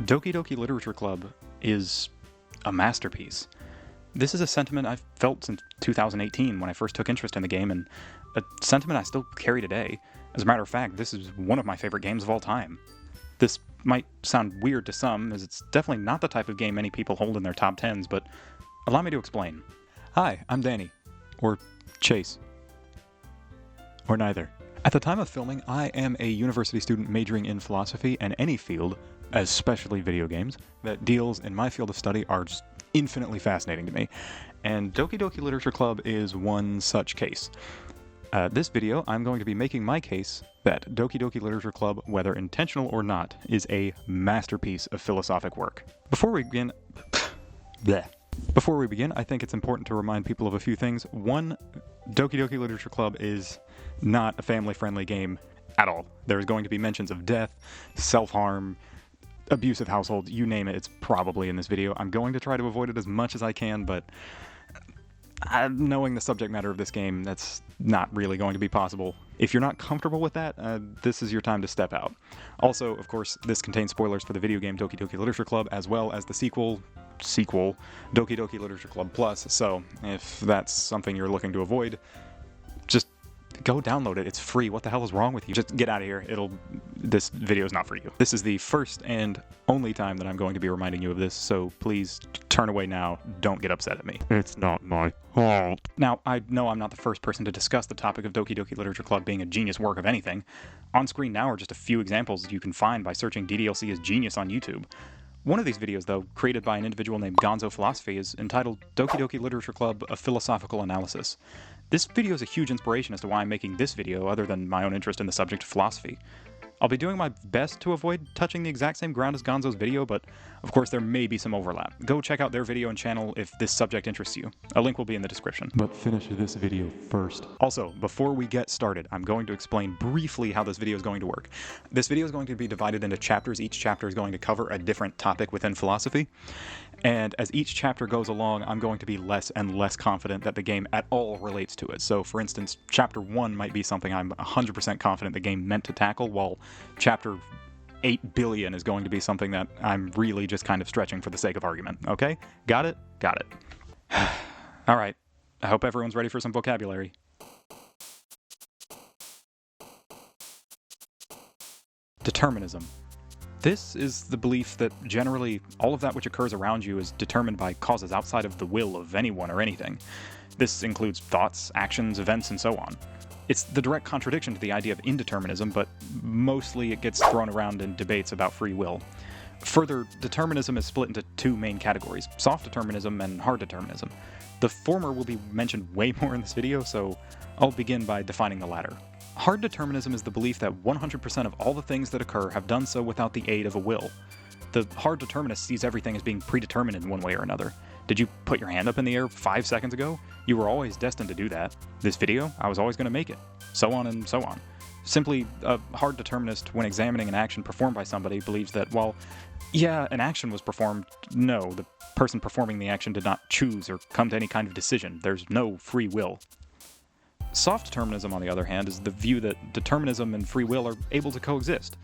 Doki Doki Literature Club is a masterpiece. This is a sentiment I've felt since 2018 when I first took interest in the game, and a sentiment I still carry today. As a matter of fact, this is one of my favorite games of all time. This might sound weird to some, as it's definitely not the type of game many people hold in their top 10s, but allow me to explain. Hi, I'm Danny. Or Chase. Or neither. At the time of filming, I am a university student majoring in philosophy, and any field, especially video games, that deals in my field of study are just infinitely fascinating to me. And Doki Doki Literature Club is one such case. This video, I'm going to be making my case that Doki Doki Literature Club, whether intentional or not, is a masterpiece of philosophic work. Before we begin, I think it's important to remind people of a few things. One, Doki Doki Literature Club is not a family-friendly game at all. There's going to be mentions of death, self-harm, abusive households, you name it, it's probably in this video. I'm going to try to avoid it as much as I can, but knowing the subject matter of this game, that's not really going to be possible. If you're not comfortable with that, this is your time to step out. Also, of course, this contains spoilers for the video game Doki Doki Literature Club, as well as the sequel, Doki Doki Literature Club Plus, so if that's something you're looking to avoid, just go download it. It's free. What the hell is wrong with you? Just get out of here. This video is not for you. This is the first and only time that I'm going to be reminding you of this, so please turn away now. Don't get upset at me. It's not my fault. Now, I know I'm not the first person to discuss the topic of Doki Doki Literature Club being a genius work of anything. On screen now are just a few examples you can find by searching DDLC as genius on YouTube. One of these videos, though, created by an individual named Gonzo Philosophy, is entitled Doki Doki Literature Club, A Philosophical Analysis. This video is a huge inspiration as to why I'm making this video, other than my own interest in the subject of philosophy. I'll be doing my best to avoid touching the exact same ground as Gonzo's video, but of course there may be some overlap. Go check out their video and channel if this subject interests you. A link will be in the description. But finish this video first. Also, before we get started, I'm going to explain briefly how this video is going to work. This video is going to be divided into chapters. Each chapter is going to cover a different topic within philosophy. And as each chapter goes along, I'm going to be less and less confident that the game at all relates to it. So, for instance, Chapter 1 might be something I'm 100% confident the game meant to tackle, while Chapter 8 billion is going to be something that I'm really just kind of stretching for the sake of argument. Okay? Got it? Got it. Alright. I hope everyone's ready for some vocabulary. Determinism. This is the belief that generally all of that which occurs around you is determined by causes outside of the will of anyone or anything. This includes thoughts, actions, events, and so on. It's the direct contradiction to the idea of indeterminism, but mostly it gets thrown around in debates about free will. Further, determinism is split into two main categories, soft determinism and hard determinism. The former will be mentioned way more in this video, so I'll begin by defining the latter. Hard determinism is the belief that 100% of all the things that occur have done so without the aid of a will. The hard determinist sees everything as being predetermined in one way or another. Did you put your hand up in the air 5 seconds ago? You were always destined to do that. This video, I was always going to make it. So on and so on. Simply, a hard determinist, when examining an action performed by somebody, believes that, while, yeah, an action was performed, no, the person performing the action did not choose or come to any kind of decision. There's no free will. Soft determinism, on the other hand, is the view that determinism and free will are able to coexist.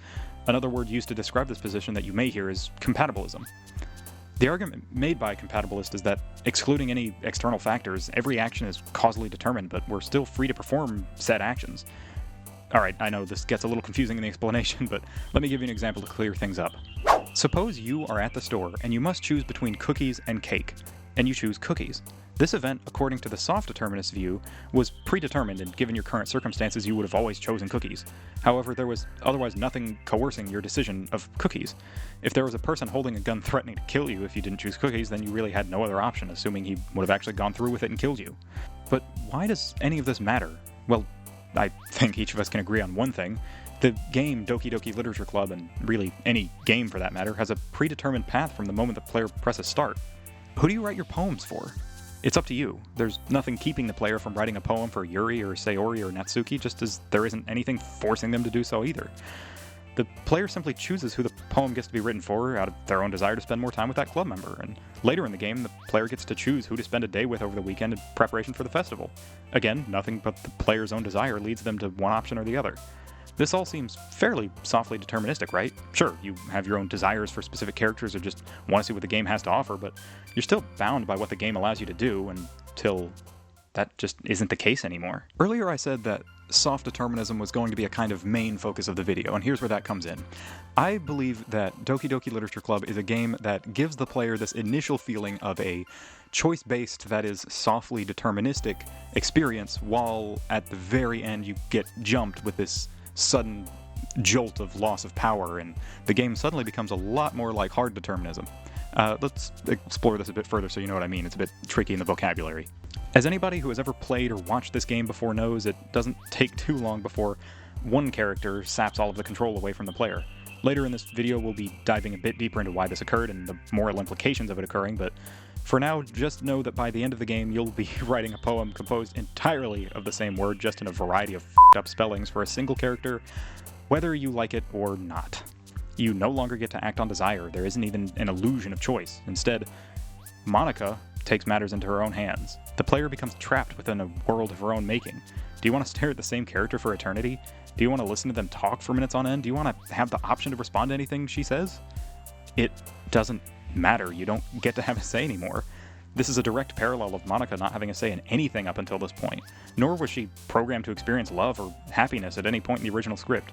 Another word used to describe this position that you may hear is compatibilism. The argument made by a compatibilist is that, excluding any external factors, every action is causally determined, but we're still free to perform said actions. Alright, I know this gets a little confusing in the explanation, but let me give you an example to clear things up. Suppose you are at the store, and you must choose between cookies and cake, and you choose cookies. This event, according to the soft determinist view, was predetermined, and given your current circumstances, you would have always chosen cookies. However, there was otherwise nothing coercing your decision of cookies. If there was a person holding a gun threatening to kill you if you didn't choose cookies, then you really had no other option, assuming he would have actually gone through with it and killed you. But why does any of this matter? Well, I think each of us can agree on one thing. The game Doki Doki Literature Club, and really any game for that matter, has a predetermined path from the moment the player presses start. Who do you write your poems for? It's up to you. There's nothing keeping the player from writing a poem for Yuri or Sayori or Natsuki, just as there isn't anything forcing them to do so either. The player simply chooses who the poem gets to be written for out of their own desire to spend more time with that club member, and later in the game, the player gets to choose who to spend a day with over the weekend in preparation for the festival. Again, nothing but the player's own desire leads them to one option or the other. This all seems fairly softly deterministic, right? Sure, you have your own desires for specific characters or just want to see what the game has to offer, but you're still bound by what the game allows you to do until that just isn't the case anymore. Earlier I said that soft determinism was going to be a kind of main focus of the video, and here's where that comes in. I believe that Doki Doki Literature Club is a game that gives the player this initial feeling of a choice-based, that is, softly deterministic experience, while at the very end you get jumped with this sudden jolt of loss of power, and the game suddenly becomes a lot more like hard determinism. Let's explore this a bit further so you know what I mean. It's a bit tricky in the vocabulary. As anybody who has ever played or watched this game before knows, it doesn't take too long before one character saps all of the control away from the player. Later in this video we'll be diving a bit deeper into why this occurred and the moral implications of it occurring, but for now, just know that by the end of the game you'll be writing a poem composed entirely of the same word, just in a variety of f***ed up spellings for a single character, whether you like it or not. You no longer get to act on desire. There isn't even an illusion of choice. Instead, Monika takes matters into her own hands. The player becomes trapped within a world of her own making. Do you want to stare at the same character for eternity? Do you want to listen to them talk for minutes on end? Do you want to have the option to respond to anything she says? It doesn't matter. You don't get to have a say anymore. This is a direct parallel of Monika not having a say in anything up until this point. Nor was she programmed to experience love or happiness at any point in the original script.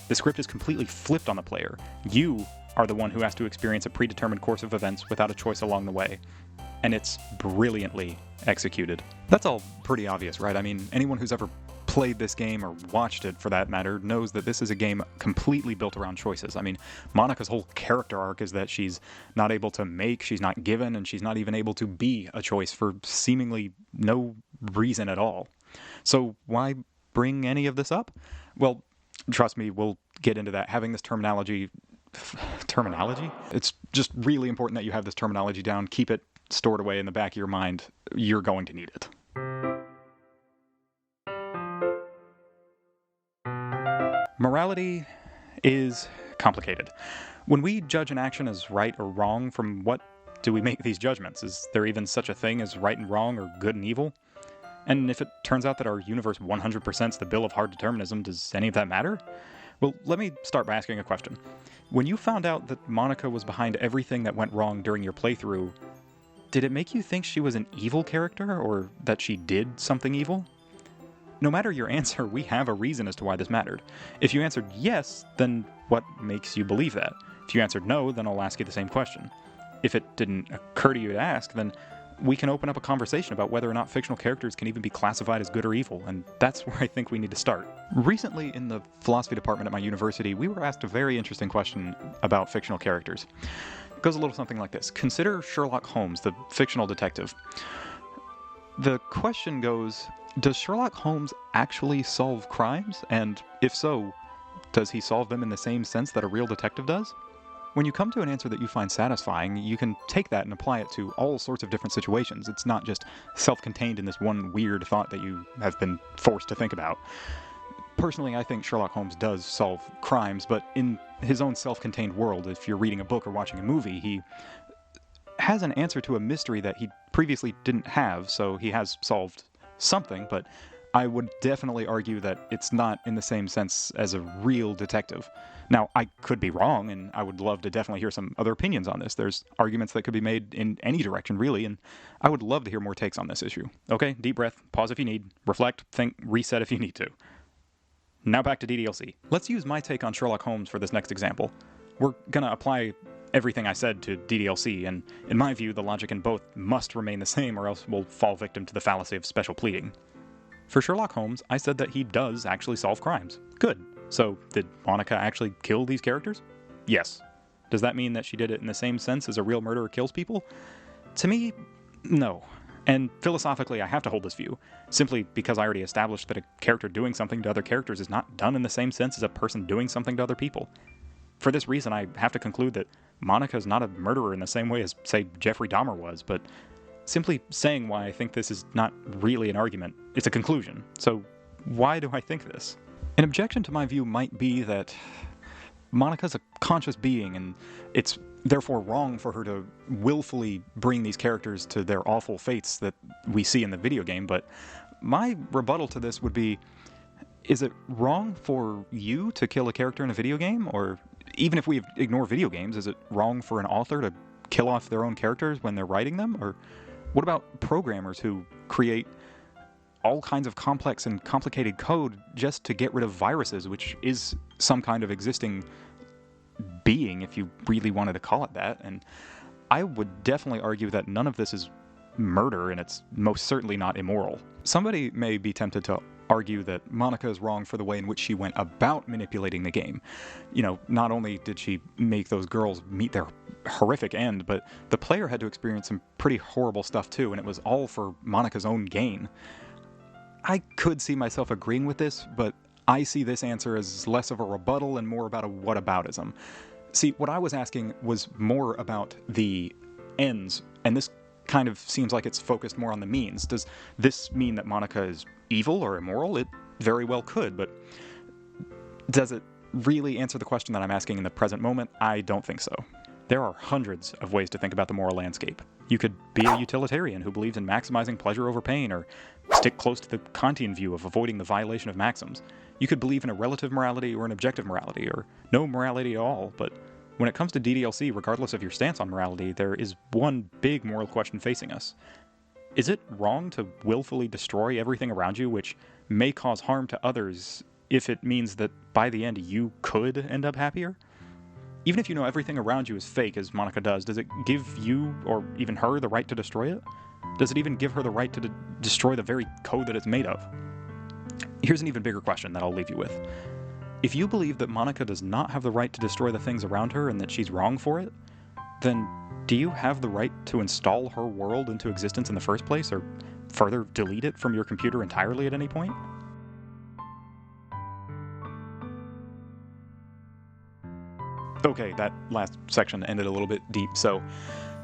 The script is completely flipped on the player. You are the one who has to experience a predetermined course of events without a choice along the way. And it's brilliantly executed. That's all pretty obvious, right? I mean, anyone who's ever played this game, or watched it for that matter, knows that this is a game completely built around choices. I mean, Monika's whole character arc is that she's not able to make, she's not given, and she's not even able to be a choice for seemingly no reason at all. So why bring any of this up? Well, trust me, we'll get into that. Having this terminology? It's just really important that you have this terminology down. Keep it stored away in the back of your mind. You're going to need it. Morality is complicated. When we judge an action as right or wrong, from what do we make these judgments? Is there even such a thing as right and wrong or good and evil? And if it turns out that our universe 100% is the bill of hard determinism, does any of that matter? Well, let me start by asking a question. When you found out that Monika was behind everything that went wrong during your playthrough, did it make you think she was an evil character, or that she did something evil? No matter your answer, we have a reason as to why this mattered. If you answered yes, then what makes you believe that? If you answered no, then I'll ask you the same question. If it didn't occur to you to ask, then we can open up a conversation about whether or not fictional characters can even be classified as good or evil, and that's where I think we need to start. Recently, in the philosophy department at my university, we were asked a very interesting question about fictional characters. It goes a little something like this. Consider Sherlock Holmes, the fictional detective. The question goes, does Sherlock Holmes actually solve crimes? And if so, does he solve them in the same sense that a real detective does? When you come to an answer that you find satisfying, you can take that and apply it to all sorts of different situations. It's not just self-contained in this one weird thought that you have been forced to think about. Personally, I think Sherlock Holmes does solve crimes, but in his own self-contained world, if you're reading a book or watching a movie, he has an answer to a mystery that he previously didn't have, so he has solved something, but I would definitely argue that it's not in the same sense as a real detective. Now, I could be wrong, and I would love to definitely hear some other opinions on this. There's arguments that could be made in any direction, really, and I would love to hear more takes on this issue. Okay, deep breath, pause if you need, reflect, think, reset if you need to. Now back to DDLC. Let's use my take on Sherlock Holmes for this next example. We're gonna apply everything I said to DDLC, and in my view, the logic in both must remain the same, or else we'll fall victim to the fallacy of special pleading. For Sherlock Holmes, I said that he does actually solve crimes. Good. So, did Monika actually kill these characters? Yes. Does that mean that she did it in the same sense as a real murderer kills people? To me, no. And philosophically, I have to hold this view, simply because I already established that a character doing something to other characters is not done in the same sense as a person doing something to other people. For this reason, I have to conclude that Monika is not a murderer in the same way as, say, Jeffrey Dahmer was, but simply saying why I think this is not really an argument, it's a conclusion. So why do I think this? An objection to my view might be that Monika's a conscious being, and it's therefore wrong for her to willfully bring these characters to their awful fates that we see in the video game, but my rebuttal to this would be, Is it wrong for you to kill a character in a video game? Or even if we ignore video games, is it wrong for an author to kill off their own characters when they're writing them? Or what about programmers who create all kinds of complex and complicated code just to get rid of viruses, which is some kind of existing being, if you really wanted to call it that? And I would definitely argue that none of this is murder, and it's most certainly not immoral. Somebody may be tempted to argue that Monica is wrong for the way in which she went about manipulating the game. You know, not only did she make those girls meet their horrific end, but the player had to experience some pretty horrible stuff too, and it was all for Monica's own gain. I could see myself agreeing with this, but I see this answer as less of a rebuttal and more about a whataboutism. See, what I was asking was more about the ends, and this kind of seems like it's focused more on the means. Does this mean that Monica is evil or immoral? It very well could, but does it really answer the question that I'm asking in the present moment? I don't think so. There are hundreds of ways to think about the moral landscape. You could be a utilitarian who believes in maximizing pleasure over pain, or stick close to the Kantian view of avoiding the violation of maxims. You could believe in a relative morality or an objective morality, or no morality at all, but when it comes to DDLC, regardless of your stance on morality, there is one big moral question facing us. Is it wrong to willfully destroy everything around you, which may cause harm to others, if it means that by the end you could end up happier? Even if you know everything around you is fake, as Monica does it give you, or even her, the right to destroy it? Does it even give her the right to destroy the very code that it's made of? Here's an even bigger question that I'll leave you with. If you believe that Monica does not have the right to destroy the things around her and that she's wrong for it, then do you have the right to install her world into existence in the first place, or further delete it from your computer entirely at any point? Okay, that last section ended a little bit deep, so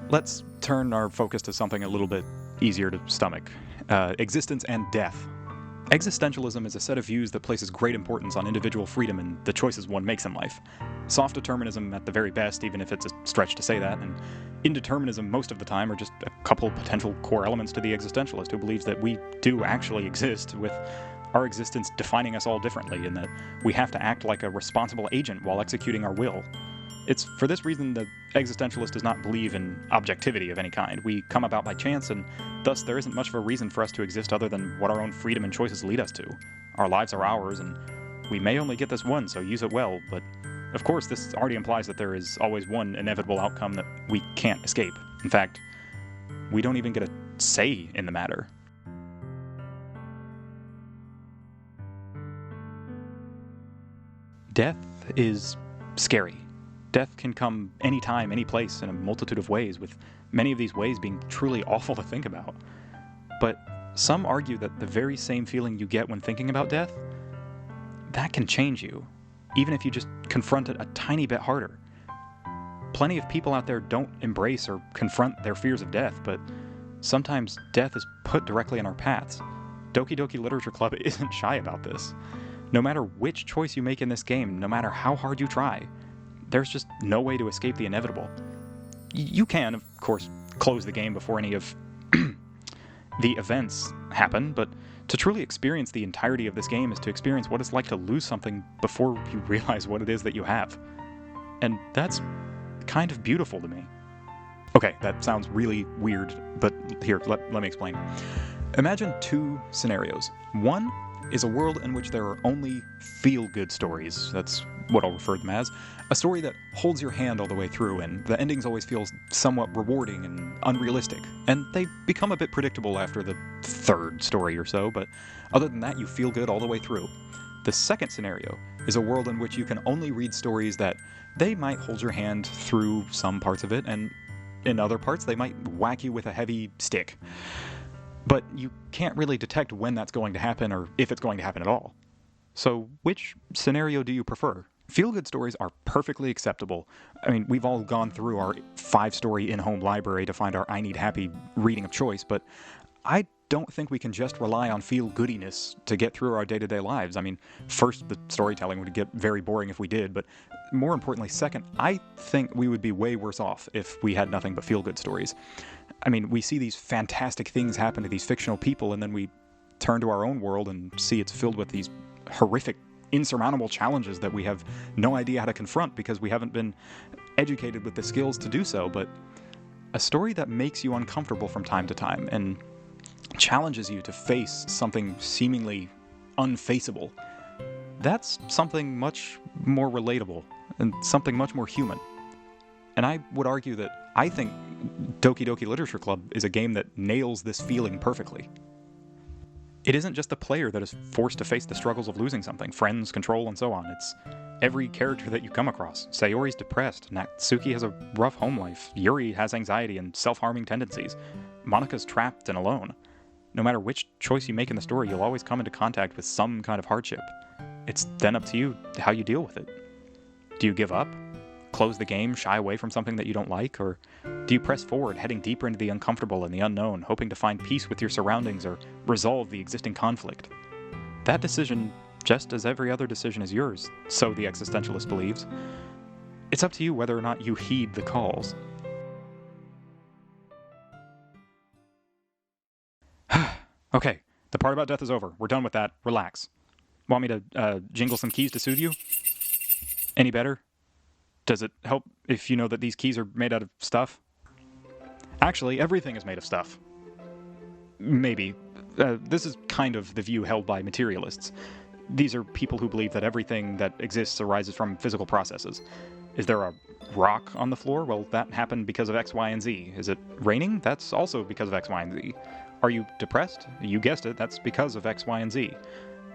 let's turn our focus to something a little bit easier to stomach. Existence and death. Existentialism is a set of views that places great importance on individual freedom and the choices one makes in life. Soft determinism at the very best, even if it's a stretch to say that, and indeterminism most of the time are just a couple potential core elements to the existentialist who believes that we do actually exist, with our existence defining us all differently, and that we have to act like a responsible agent while executing our will. It's for this reason the existentialist does not believe in objectivity of any kind. We come about by chance, and thus there isn't much of a reason for us to exist other than what our own freedom and choices lead us to. Our lives are ours, and we may only get this one, so use it well, but of course this already implies that there is always one inevitable outcome that we can't escape. In fact, we don't even get a say in the matter. Death is scary. Death can come anytime, any place, in a multitude of ways, with many of these ways being truly awful to think about. But some argue that the very same feeling you get when thinking about death, that can change you, even if you just confront it a tiny bit harder. Plenty of people out there don't embrace or confront their fears of death, but sometimes death is put directly in our paths. Doki Doki Literature Club isn't shy about this. No matter which choice you make in this game, no matter how hard you try, there's just no way to escape the inevitable. You can, of course, close the game before any of the events happen, but to truly experience the entirety of this game is to experience what it's like to lose something before you realize what it is that you have. And that's kind of beautiful to me. Okay, that sounds really weird, but here, let me explain. Imagine two scenarios. One is a world in which there are only feel-good stories. That's what I'll refer to them as. A story that holds your hand all the way through, and the endings always feel somewhat rewarding and unrealistic. And they become a bit predictable after the third story or so, but other than that, you feel good all the way through. The second scenario is a world in which you can only read stories that they might hold your hand through some parts of it, and in other parts they might whack you with a heavy stick. But you can't really detect when that's going to happen or if it's going to happen at all. So which scenario do you prefer? Feel-good stories are perfectly acceptable. I mean, we've all gone through our 5-story in-home library to find our I Need Happy reading of choice, but I don't think we can just rely on feel-goodiness to get through our day-to-day lives. I mean, first, the storytelling would get very boring if we did, but more importantly, second, I think we would be way worse off if we had nothing but feel-good stories. I mean, we see these fantastic things happen to these fictional people, and then we turn to our own world and see it's filled with these horrific, insurmountable challenges that we have no idea how to confront because we haven't been educated with the skills to do so, but a story that makes you uncomfortable from time to time and challenges you to face something seemingly unfaceable. That's something much more relatable and something much more human. And I would argue that I think Doki Doki Literature Club is a game that nails this feeling perfectly. It isn't just the player that is forced to face the struggles of losing something, friends, control, and so on. It's every character that you come across. Sayori's depressed, Natsuki has a rough home life, Yuri has anxiety and self-harming tendencies, Monika's trapped and alone. No matter which choice you make in the story, you'll always come into contact with some kind of hardship. It's then up to you how you deal with it. Do you give up? Close the game, shy away from something that you don't like? Or do you press forward, heading deeper into the uncomfortable and the unknown, hoping to find peace with your surroundings or resolve the existing conflict? That decision, just as every other decision, is yours, so the existentialist believes. It's up to you whether or not you heed the calls. Okay, the part about death is over. We're done with that. Relax. Want me to jingle some keys to soothe you? Any better? Does it help if you know that these keys are made out of stuff? Actually, everything is made of stuff. Maybe. This is kind of the view held by materialists. These are people who believe that everything that exists arises from physical processes. Is there a rock on the floor? Well, that happened because of X, Y, and Z. Is it raining? That's also because of X, Y, and Z. Are you depressed? You guessed it, that's because of X, Y, and Z.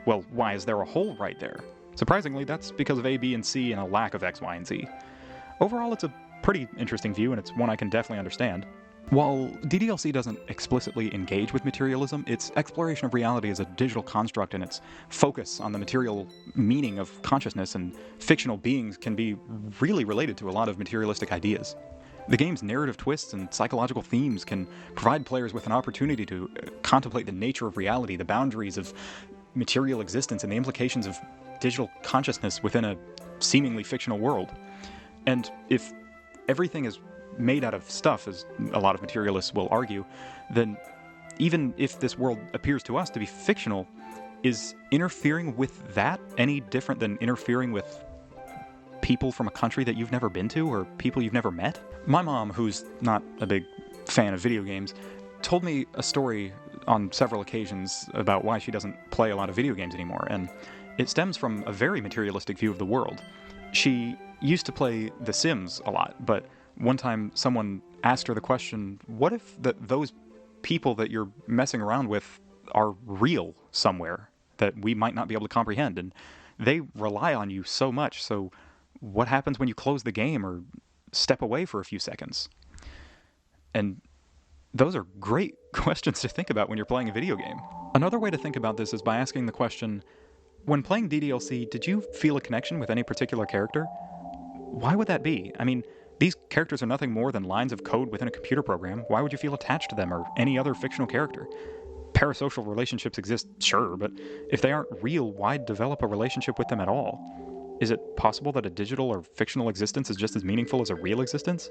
Well, why is there a hole right there? Surprisingly, that's because of A, B, and C and a lack of X, Y, and Z. Overall, it's a pretty interesting view, and it's one I can definitely understand. While DDLC doesn't explicitly engage with materialism, its exploration of reality as a digital construct and its focus on the material meaning of consciousness and fictional beings can be really related to a lot of materialistic ideas. The game's narrative twists and psychological themes can provide players with an opportunity to contemplate the nature of reality, the boundaries of material existence, and the implications of digital consciousness within a seemingly fictional world. And if everything is made out of stuff, as a lot of materialists will argue, then even if this world appears to us to be fictional, is interfering with that any different than interfering with people from a country that you've never been to or people you've never met? My mom, who's not a big fan of video games, told me a story on several occasions about why she doesn't play a lot of video games anymore, and it stems from a very materialistic view of the world. She used to play The Sims a lot, but one time someone asked her the question, what if those people that you're messing around with are real somewhere that we might not be able to comprehend, and they rely on you so much, so what happens when you close the game or step away for a few seconds? And those are great questions to think about when you're playing a video game. Another way to think about this is by asking the question, when playing DDLC, did you feel a connection with any particular character? Why would that be? I mean, these characters are nothing more than lines of code within a computer program. Why would you feel attached to them or any other fictional character? Parasocial relationships exist, sure, but if they aren't real, why develop a relationship with them at all? Is it possible that a digital or fictional existence is just as meaningful as a real existence?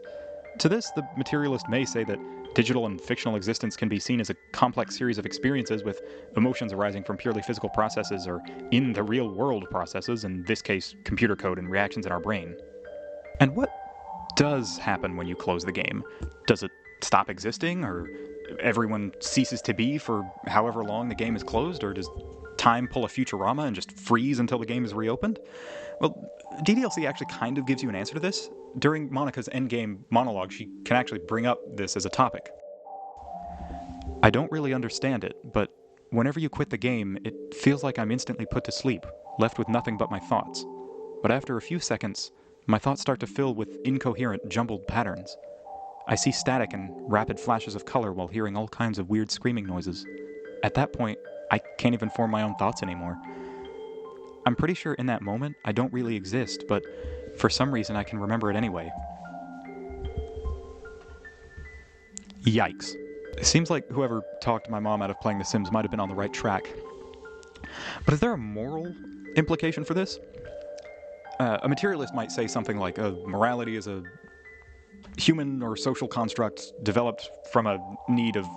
To this, the materialist may say that digital and fictional existence can be seen as a complex series of experiences with emotions arising from purely physical processes or in the real world processes, in this case, computer code and reactions in our brain. And what does happen when you close the game? Does it stop existing, or everyone ceases to be for however long the game is closed, or does time pull a Futurama and just freeze until the game is reopened? Well, DDLC actually kind of gives you an answer to this. During Monika's endgame monologue, she can actually bring up this as a topic. I don't really understand it, but whenever you quit the game, it feels like I'm instantly put to sleep, left with nothing but my thoughts. But after a few seconds, my thoughts start to fill with incoherent, jumbled patterns. I see static and rapid flashes of color while hearing all kinds of weird screaming noises. At that point, I can't even form my own thoughts anymore. I'm pretty sure in that moment, I don't really exist, but for some reason I can remember it anyway. Yikes. It seems like whoever talked my mom out of playing The Sims might have been on the right track. But is there a moral implication for this? A materialist might say something like, morality is a human or social construct developed from a need of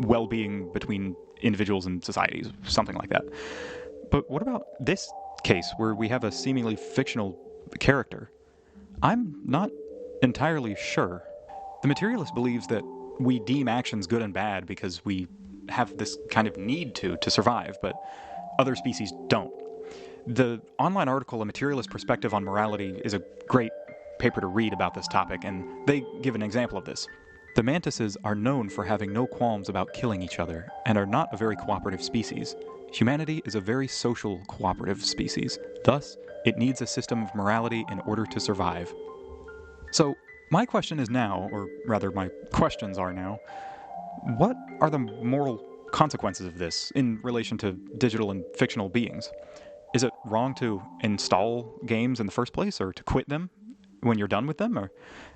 well-being between individuals and societies, something like that. But what about this case, where we have a seemingly fictional character? I'm not entirely sure. The materialist believes that we deem actions good and bad because we have this kind of need to survive, but other species don't. The online article, A Materialist Perspective on Morality, is a great paper to read about this topic, and they give an example of this. The mantises are known for having no qualms about killing each other, and are not a very cooperative species. Humanity is a very social, cooperative species. Thus, it needs a system of morality in order to survive. So, my question is now, or rather my questions are now, what are the moral consequences of this in relation to digital and fictional beings? Is it wrong to install games in the first place, or to quit them when you're done with them? Or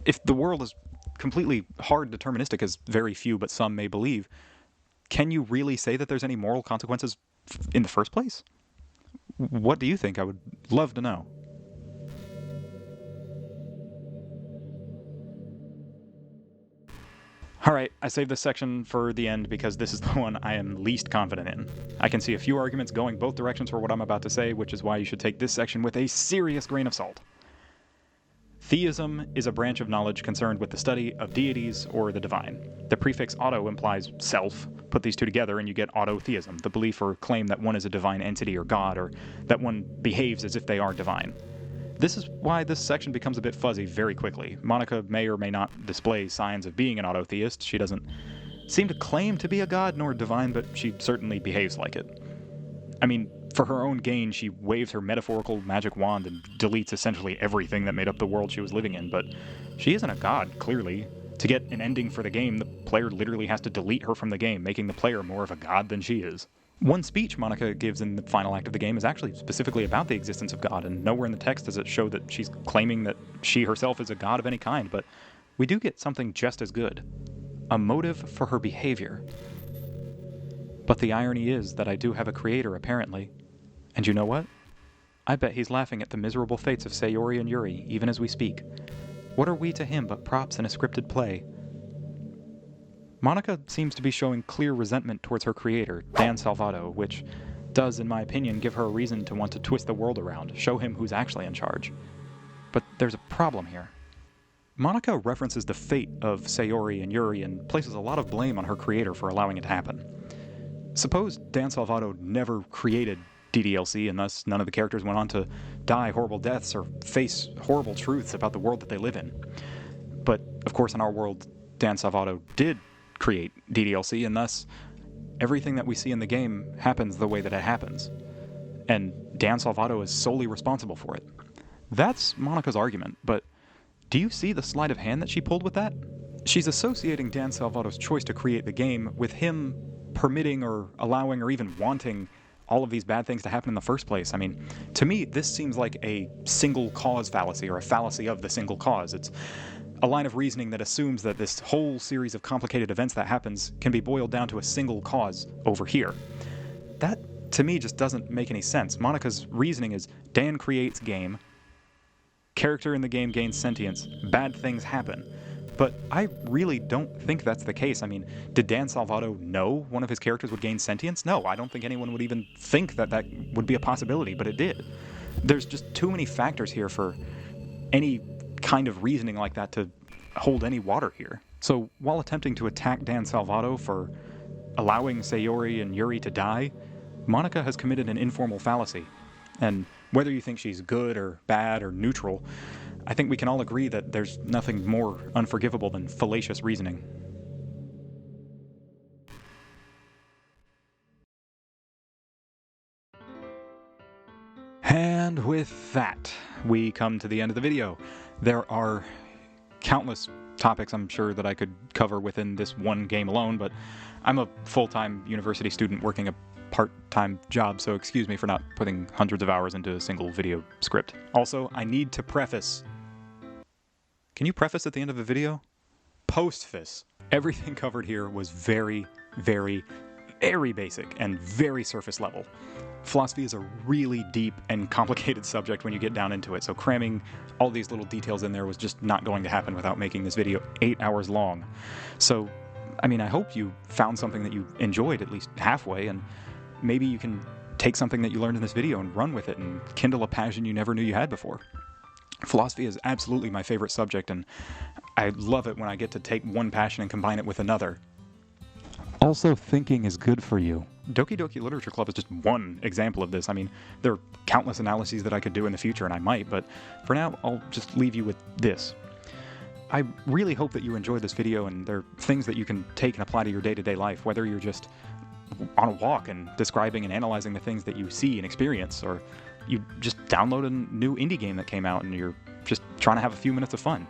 if the world is completely hard deterministic, as very few but some may believe, can you really say that there's any moral consequences in the first place? What do you think? I would love to know. Alright, I saved this section for the end because this is the one I am least confident in. I can see a few arguments going both directions for what I'm about to say, which is why you should take this section with a serious grain of salt. Theism is a branch of knowledge concerned with the study of deities or the divine. The prefix auto implies self. Put these two together and you get autotheism, the belief or claim that one is a divine entity or god, or that one behaves as if they are divine. This is why this section becomes a bit fuzzy very quickly. Monica may or may not display signs of being an autotheist. She doesn't seem to claim to be a god nor divine, but she certainly behaves like it. I mean, for her own gain, she waves her metaphorical magic wand and deletes essentially everything that made up the world she was living in, but she isn't a god, clearly. To get an ending for the game, the player literally has to delete her from the game, making the player more of a god than she is. One speech Monica gives in the final act of the game is actually specifically about the existence of God, and nowhere in the text does it show that she's claiming that she herself is a god of any kind, but we do get something just as good. A motive for her behavior. But the irony is that I do have a creator, apparently. And you know what? I bet he's laughing at the miserable fates of Sayori and Yuri, even as we speak. What are we to him but props in a scripted play? Monica seems to be showing clear resentment towards her creator, Dan Salvato, which does, in my opinion, give her a reason to want to twist the world around, show him who's actually in charge. But there's a problem here. Monica references the fate of Sayori and Yuri and places a lot of blame on her creator for allowing it to happen. Suppose Dan Salvato never created DDLC, and thus none of the characters went on to die horrible deaths or face horrible truths about the world that they live in. But, of course, in our world, Dan Salvato did create DDLC, and thus everything that we see in the game happens the way that it happens. And Dan Salvato is solely responsible for it. That's Monica's argument, but do you see the sleight of hand that she pulled with that? She's associating Dan Salvato's choice to create the game with him permitting or allowing or even wanting all of these bad things to happen in the first place. I mean, to me, this seems like a single cause fallacy, or a fallacy of the single cause. It's a line of reasoning that assumes that this whole series of complicated events that happens can be boiled down to a single cause over here. That, to me, just doesn't make any sense. Monica's reasoning is, Dan creates game, character in the game gains sentience, bad things happen. But I really don't think that's the case. I mean, did Dan Salvato know one of his characters would gain sentience? No, I don't think anyone would even think that that would be a possibility, but it did. There's just too many factors here for any kind of reasoning like that to hold any water here. So while attempting to attack Dan Salvato for allowing Sayori and Yuri to die, Monica has committed an informal fallacy. And whether you think she's good or bad or neutral, I think we can all agree that there's nothing more unforgivable than fallacious reasoning. And with that, we come to the end of the video. There are countless topics I'm sure that I could cover within this one game alone, but I'm a full-time university student working a part-time job, so excuse me for not putting hundreds of hours into a single video script. Also, I need to preface. Can you preface at the end of a video? Postface. Everything covered here was very, very, very basic and very surface level. Philosophy is a really deep and complicated subject when you get down into it, so cramming all these little details in there was just not going to happen without making this video 8 hours long. So, I mean, I hope you found something that you enjoyed at least halfway, and maybe you can take something that you learned in this video and run with it and kindle a passion you never knew you had before. Philosophy is absolutely my favorite subject, and I love it when I get to take one passion and combine it with another. Also, thinking is good for you. Doki Doki Literature Club is just one example of this. I mean, there are countless analyses that I could do in the future, and I might, but for now, I'll just leave you with this. I really hope that you enjoyed this video, and there are things that you can take and apply to your day-to-day life, whether you're just on a walk and describing and analyzing the things that you see and experience, or you just download a new indie game that came out and you're just trying to have a few minutes of fun.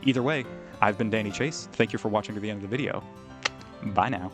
Either way, I've been Danny Chase. Thank you for watching to the end of the video. Bye now.